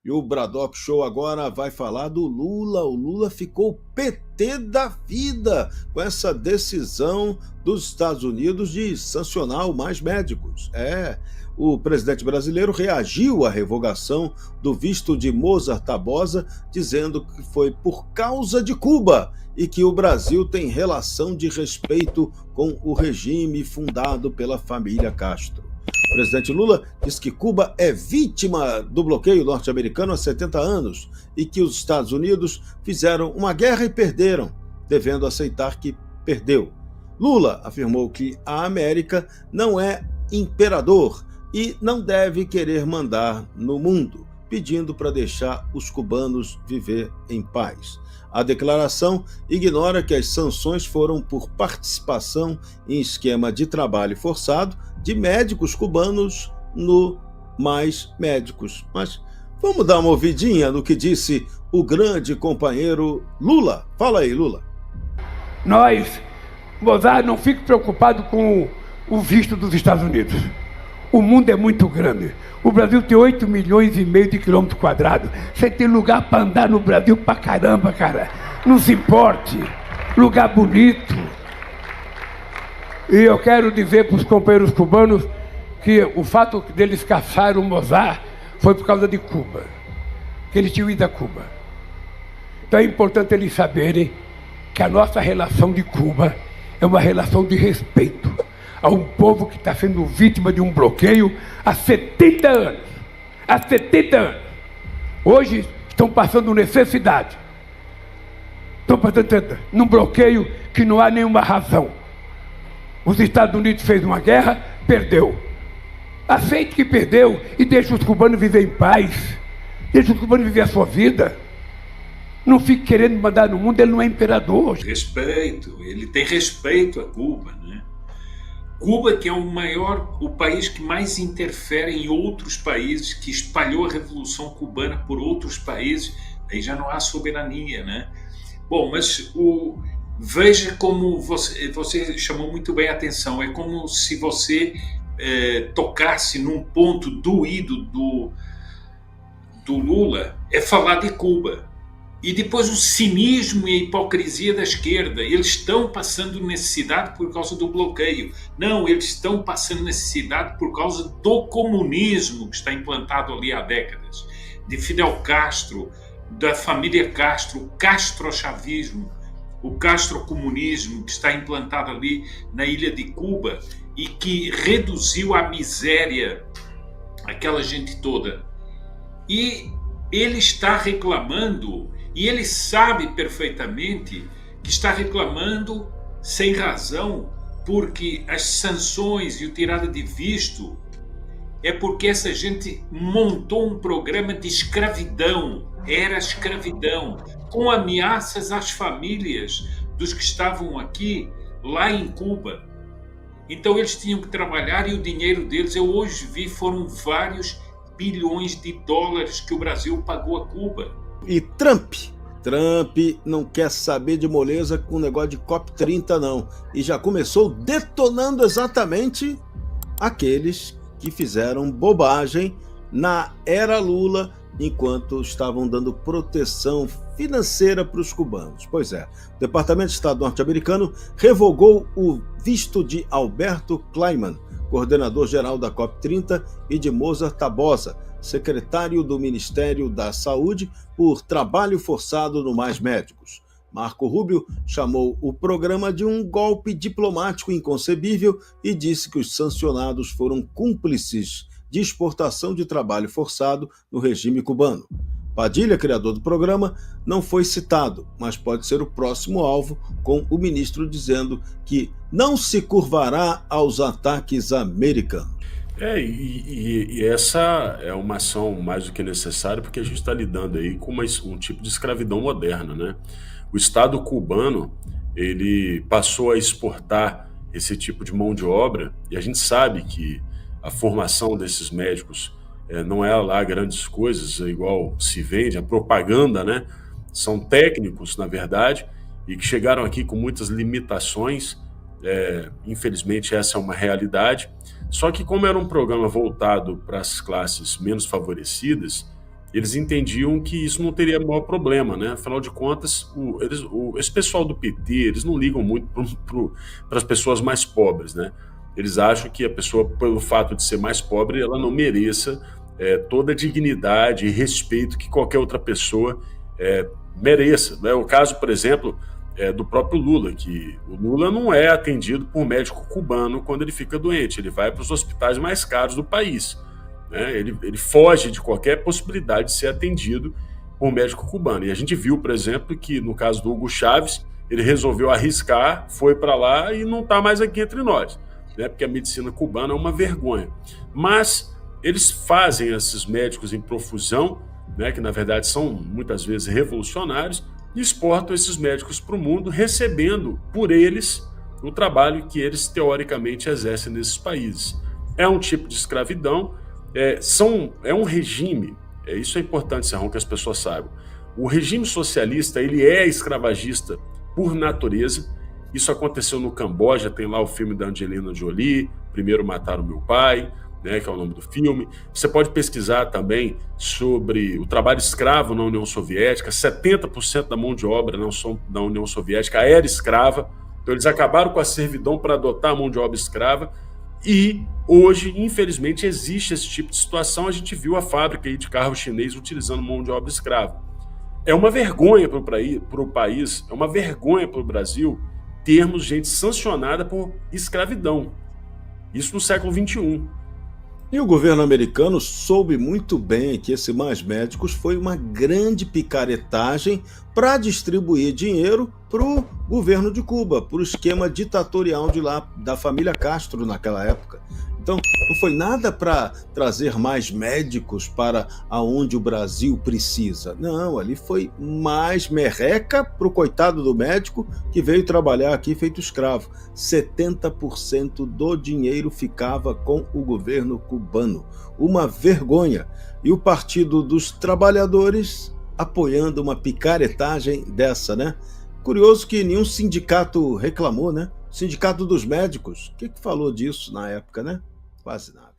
E o Bradop Show agora vai falar do Lula. O Lula ficou PT da vida com essa decisão dos Estados Unidos de sancionar o Mais Médicos. O presidente brasileiro reagiu à revogação do visto de Mozart Tabosa, dizendo que foi por causa de Cuba e que o Brasil tem relação de respeito com o regime fundado pela família Castro. O presidente Lula diz que Cuba é vítima do bloqueio norte-americano há 70 anos e que os Estados Unidos fizeram uma guerra e perderam, devendo aceitar que perdeu. Lula afirmou que a América não é imperador e não deve querer mandar no mundo, pedindo para deixar os cubanos viver em paz. A declaração ignora que as sanções foram por participação em esquema de trabalho forçado de médicos cubanos no Mais Médicos. Mas vamos dar uma ouvidinha no que disse o grande companheiro Lula. Fala aí, Lula. Mozart, não fique preocupado com o visto dos Estados Unidos. O mundo é muito grande. O Brasil tem 8,5 milhões de quilômetros quadrados. Você tem lugar para andar no Brasil pra caramba, cara. Não se importe. Lugar bonito. E eu quero dizer para os companheiros cubanos que o fato deles caçarem o Mozart foi por causa de Cuba. Que eles tinham ido a Cuba. Então é importante eles saberem que a nossa relação de Cuba é uma relação de respeito a um povo que está sendo vítima de um bloqueio há 70 anos. Há 70 anos. Hoje estão passando necessidade. Estão passando num bloqueio que não há nenhuma razão. Os Estados Unidos fez uma guerra, perdeu. Aceite que perdeu e deixe os cubanos viver em paz. Deixe os cubanos viver a sua vida. Não fique querendo mandar no mundo, ele não é imperador. Respeito, ele tem respeito a Cuba, né? Cuba, que é o país que mais interfere em outros países, que espalhou a Revolução Cubana por outros países, aí já não há soberania, né? Bom, mas veja como você chamou muito bem a atenção, é como se você tocasse num ponto doído do Lula, é falar de Cuba. E depois o cinismo e a hipocrisia da esquerda. Eles estão passando necessidade por causa do bloqueio. Não, eles estão passando necessidade por causa do comunismo que está implantado ali há décadas. De Fidel Castro, da família Castro, o castrochavismo, o castrocomunismo que está implantado ali na ilha de Cuba e que reduziu à miséria aquela gente toda. E ele está reclamando... E ele sabe perfeitamente que está reclamando sem razão, porque as sanções e a tirada de visto é porque essa gente montou um programa de escravidão, era escravidão, com ameaças às famílias dos que estavam aqui, lá em Cuba. Então eles tinham que trabalhar e o dinheiro deles, eu hoje vi, foram vários bilhões de dólares que o Brasil pagou a Cuba. E Trump não quer saber de moleza com o negócio de COP30 não, e já começou detonando exatamente aqueles que fizeram bobagem na era Lula enquanto estavam dando proteção financeira para os cubanos. Pois é, o Departamento de Estado norte-americano revogou o visto de Alberto Kleiman, coordenador-geral da COP30, e de Mozart Tabosa, secretário do Ministério da Saúde, por trabalho forçado no Mais Médicos. Marco Rubio chamou o programa de um golpe diplomático inconcebível e disse que os sancionados foram cúmplices de exportação de trabalho forçado no regime cubano. Padilha, criador do programa, não foi citado, mas pode ser o próximo alvo, com o ministro dizendo que não se curvará aos ataques americanos. E essa é uma ação mais do que necessária, porque a gente está lidando aí com um tipo de escravidão moderna, né? O Estado cubano, ele passou a exportar esse tipo de mão de obra, e a gente sabe que a formação desses médicos não é lá grandes coisas, igual se vende, a propaganda, né? São técnicos, na verdade, e que chegaram aqui com muitas limitações. Infelizmente essa é uma realidade, só que como era um programa voltado para as classes menos favorecidas, eles entendiam que isso não teria maior problema, né? Afinal de contas, esse pessoal do PT, eles não ligam muito para as pessoas mais pobres, né? Eles acham que a pessoa, pelo fato de ser mais pobre, ela não mereça toda a dignidade e respeito que qualquer outra pessoa mereça, né? O caso, por exemplo, do próprio Lula, que o Lula não é atendido por médico cubano quando ele fica doente, ele vai para os hospitais mais caros do país. Ele foge de qualquer possibilidade de ser atendido por um médico cubano. E a gente viu, por exemplo, que no caso do Hugo Chávez, ele resolveu arriscar, foi para lá e não está mais aqui entre nós, né? Porque a medicina cubana é uma vergonha. Mas eles fazem esses médicos em profusão, né, que na verdade são muitas vezes revolucionários, e exportam esses médicos para o mundo, recebendo por eles o trabalho que eles teoricamente exercem nesses países. É um tipo de escravidão. É um regime, isso é importante, Serrão, que as pessoas saibam. O regime socialista, ele é escravagista por natureza. Isso aconteceu no Camboja, tem lá o filme da Angelina Jolie, Primeiro Mataram Meu Pai, né, que é o nome do filme. Você pode pesquisar também sobre o trabalho escravo na União Soviética. 70% da mão de obra na União Soviética era escrava. Então eles acabaram com a servidão para adotar a mão de obra escrava. E hoje, infelizmente, existe esse tipo de situação. A gente viu a fábrica aí de carro chinês utilizando mão de obra escrava. É uma vergonha para o país, é uma vergonha para o Brasil termos gente sancionada por escravidão. Isso no século XXI. E o governo americano soube muito bem que esse Mais Médicos foi uma grande picaretagem para distribuir dinheiro para o governo de Cuba, para o esquema ditatorial de lá, da família Castro naquela época. Então, não foi nada para trazer mais médicos para aonde o Brasil precisa. Não, ali foi mais merreca para o coitado do médico que veio trabalhar aqui feito escravo. 70% do dinheiro ficava com o governo cubano. Uma vergonha. E o Partido dos Trabalhadores apoiando uma picaretagem dessa, né? Curioso que nenhum sindicato reclamou, né? Sindicato dos médicos. O que falou disso na época, né? Quase nada.